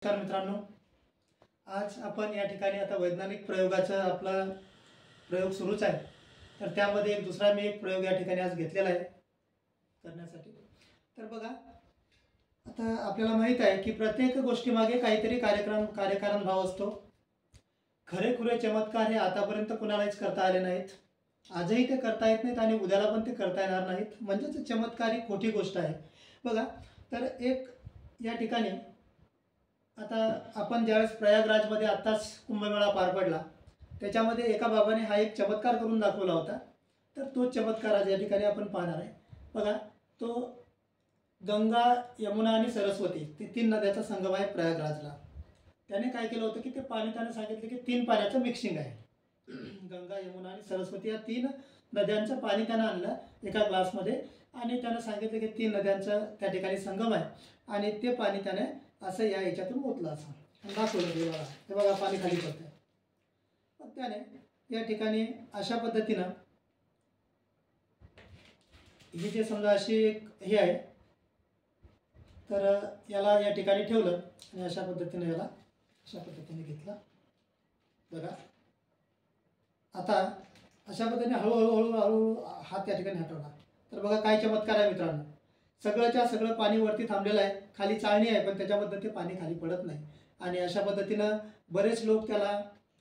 नमस्कार मित्रांनो, आज आपण या ठिकाणी आता वैज्ञानिक प्रयोगाचा आपला प्रयोग सुरूच आहे. तर त्यामध्ये एक प्रयोग या ठिकाणी आज घेतलेला आहे करण्यासाठी. तर बघा, आता आपल्याला माहीत आहे की प्रत्येक गोष्टीमागे काहीतरी कार्यकारण भाव असतो. खरेखुरे चमत्कार हे आतापर्यंत कुणालाच करता आले नाहीत, आजही ते करता येत नाहीत आणि उद्याला पण ते करता येणार नाहीत. म्हणजेच चमत्कार ही खोटी गोष्ट आहे. बघा, तर एक या ठिकाणी आता आपण ज्यावेळेस प्रयागराजमध्ये आत्ताच कुंभमेळा पार पडला, त्याच्यामध्ये एका बाबाने हा एक चमत्कार करून दाखवला होता. तर तो चमत्कार आज या ठिकाणी आपण पाहणार आहे. बघा, तो गंगा, यमुना आणि सरस्वती ते 3 नद्याचा संगम आहे प्रयागराजला. त्याने काय केलं होतं की ते पाणी त्याने सांगितलं की 3 पाण्याचं मिक्सिंग आहे. गंगा, यमुना आणि सरस्वती या 3 नद्यांचं पाणी त्यानं आणलं एका ग्लासमध्ये आणि त्यानं सांगितलं की 3 नद्यांचा त्या ठिकाणी संगम आहे आणि ते पाणी त्याने असं या याच्यातून ओतलं असं दाखवलं. ते बघा पाणी खाली पडतंय. मग त्याने या ठिकाणी अशा पद्धतीनं ही जे समजा अशी एक हे आहे, तर याला या ठिकाणी ठेवलं आणि अशा पद्धतीने याला अशा पद्धतीने घेतलं. बघा, आता अशा पद्धतीने हळूहळू हात त्या ठिकाणी हटवला. तर बघा काय चमत्कार आहे मित्रांनो. सगळंच्या सगळं पाणी वरती थांबलेलं आहे, खाली चाळणी आहे पण त्याच्यामध्ये ते पाणी खाली पडत नाही. आणि अशा पद्धतीनं बरेच लोक त्याला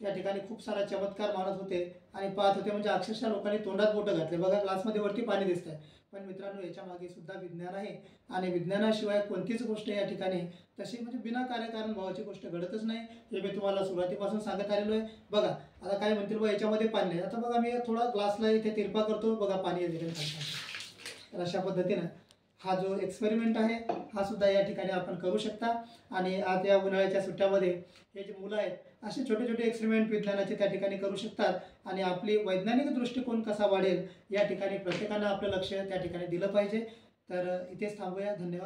या ठिकाणी खूप सारा चमत्कार मानत होते आणि पाहत होते. म्हणजे अक्षरशः लोकांनी तोंडात बोटं घातले. बघा, ग्लासमध्ये वरती पाणी दिसत आहे, पण मित्रांनो याच्या मागे सुद्धा विज्ञान आहे आणि विज्ञानाशिवाय कोणतीच गोष्ट या ठिकाणी तशी म्हणजे बिना कार्यकारण भावाची गोष्ट घडतच नाही. हे मी तुम्हाला सुरुवातीपासून सांगत आलेलो आहे. बघा, आता काय म्हणतील बघा याच्यामध्ये पाणी नाही. आता बघा मी थोडा ग्लासला इथे तिरपा करतो, बघा पाणी येते. तर अशा पद्धतीनं हा जो एक्सपेरिमेंट आहे हा सुद्धा या ठिकाणी आपण करू शकता. आणि आज या उन्हाळ्याच्या सुट्ट्यामध्ये हे जे मुलं आहेत असे छोटे छोटे एक्सपेरिमेंट विज्ञानाचे त्या ठिकाणी करू शकतात आणि आपली वैज्ञानिक दृष्टिकोन कसा वाढेल या ठिकाणी प्रत्येकानं आपलं लक्ष त्या ठिकाणी दिलं पाहिजे. तर इथेच थांबूया. धन्यवाद.